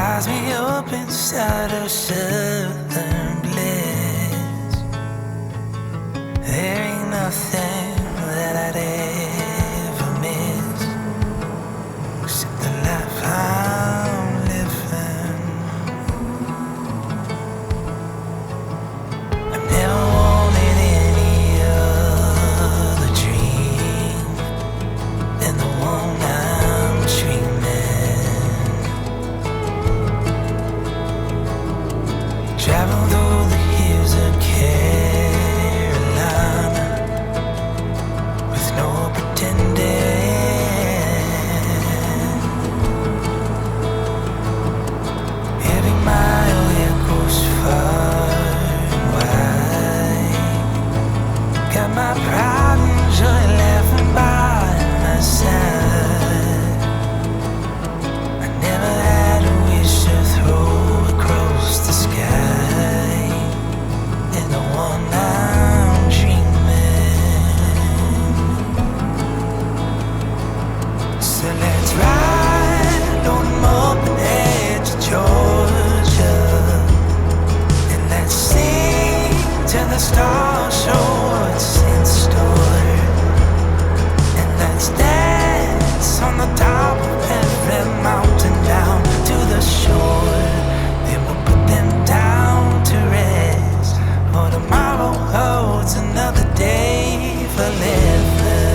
ties me up inside of southern bliss. There ain't nothing that I'd ever miss except the life I'm living. I never wanted any other dream than the one I'm dreaming. Travel through the hills of Carolina with no pretending. Every mile echoes far and wide. Got my pride and joy laughing by my side. I never had a wish to throw across the sky, and the one I'm dreaming. So let's ride on the open edge of Georgia, and let's sing till the stars show what's in store, and let's dance on the top of every mountain down to the shore. Then we'll put them down to rest, for tomorrow holds another day for living.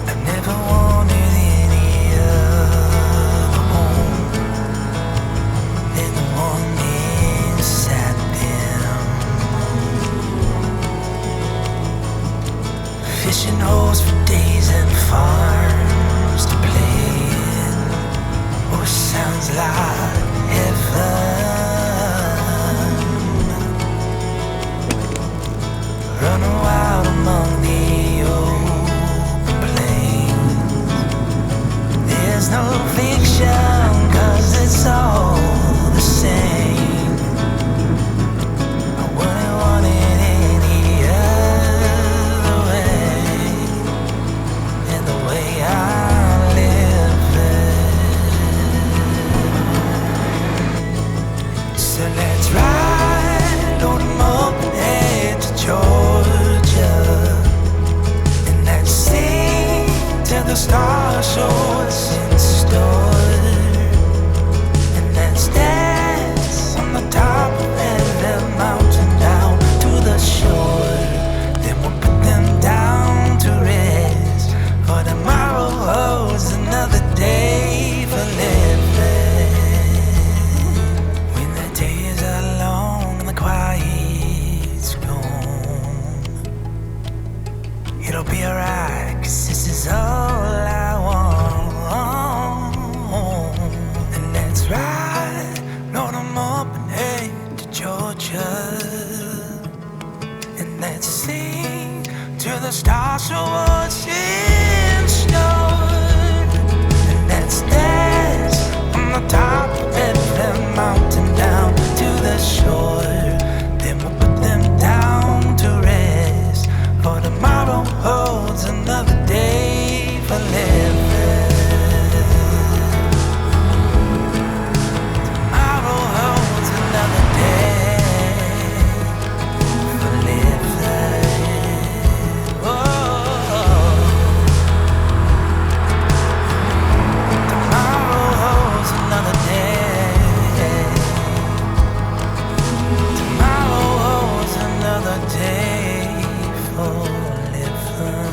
I never wanted any other home than the one inside them. Fishing holes for days and farms to play in. Oh, sounds like heaven. Running wild among the open plains. There's no fiction, 'cause it's all the same. I wouldn't want it any other way than the way I live it. So let's ride on the open edge of Georgia, and let's sing till the stars show us in store, and let's dance on the top of every mountain down to the shore. Then we'll put them down to rest, for tomorrow holds another day for living. When the days are long and the quiet's gone, it'll be alright, 'cause this is all I want. And let's ride on them up and head to Georgia, and let's sing till the stars show what's in store, and let's dance on the top of every mountain down to the shore. Then we'll put them down to rest, for tomorrow holds another day for living. Tomorrow holds another day for living. Oh, tomorrow holds another day. Tomorrow holds another day for living.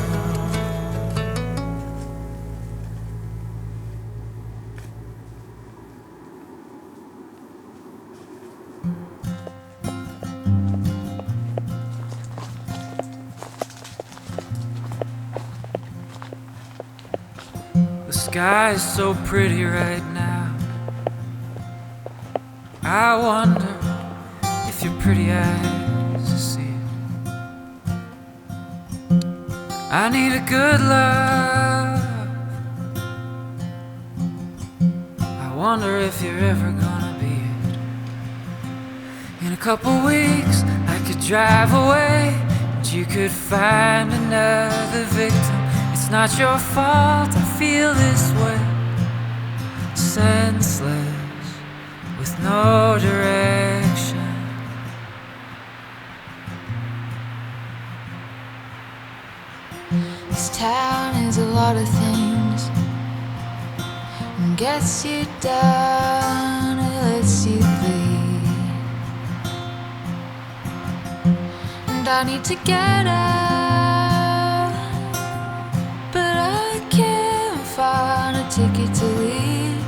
The sky is so pretty right now. I wonder if your pretty eyes see it. I need a good love. I wonder if you're ever gonna be it. In a couple weeks I could drive away, and you could find another victim. It's not your fault I feel this way, senseless with no direction. This town is a lot of things, and gets you down, it lets you bleed. And I need to get out, but I can't find a ticket to leave.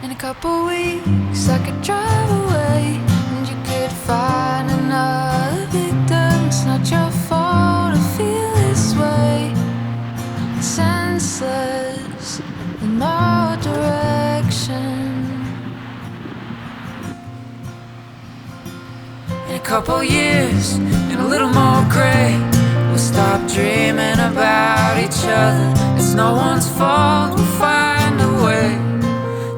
In a couple weeks I could drive away, and you could find another victim. It's not your fault I feel this way, senseless with no direction. In a couple years, and a little more gray, we'll stop dreaming about each other. It's no one's fault, we'll find a way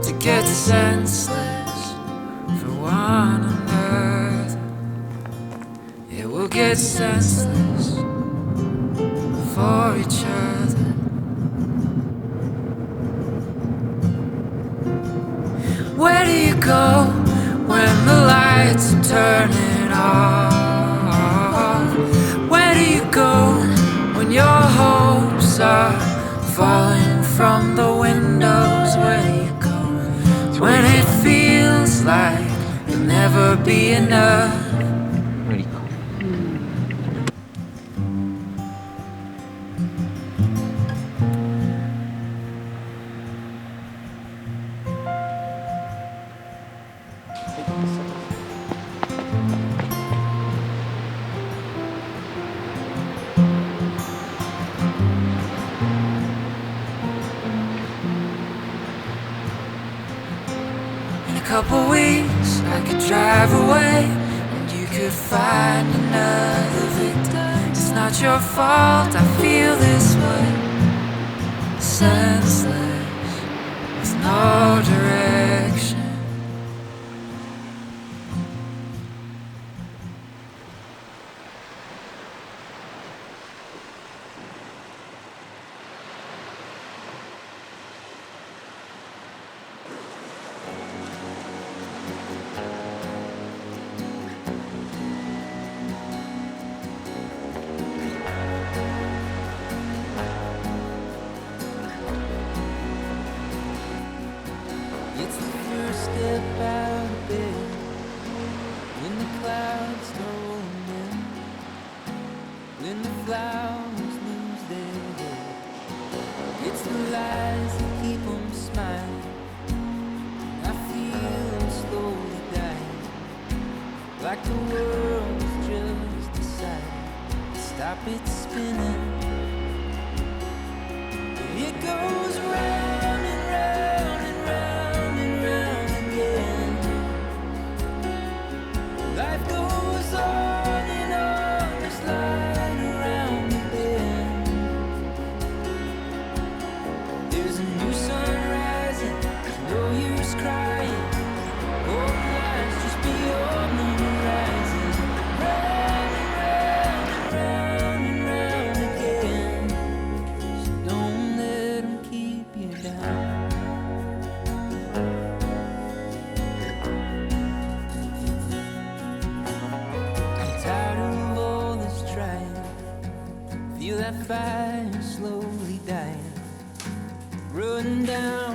to get senseless for one another. Yeah, we'll get senseless for each other. Where do you go when the lights are turning off? Where do you go when your hopes are falling from the windows? Where do you go when it feels like there'll never be enough? 無理か。In a couple weeks, I could drive away, and you could find another victim. It's not your fault I feel this way, senseless with no direction. It's the first step out of bed when the clouds start rolling in, when the flowers lose their head. It's the lies that keep them smiling. I feel them slowly dying, like the world has just decided to stop its spinning. It goes round and round and round and round again. Life goes on and on, just like around the bend. There's a new sun rising, there's no use crying. All lies just beyond the horizon. Round and round and round and round again. So don't let 'em keep you down. I'm tired of all this trying. Feel that fire slowly dying, running down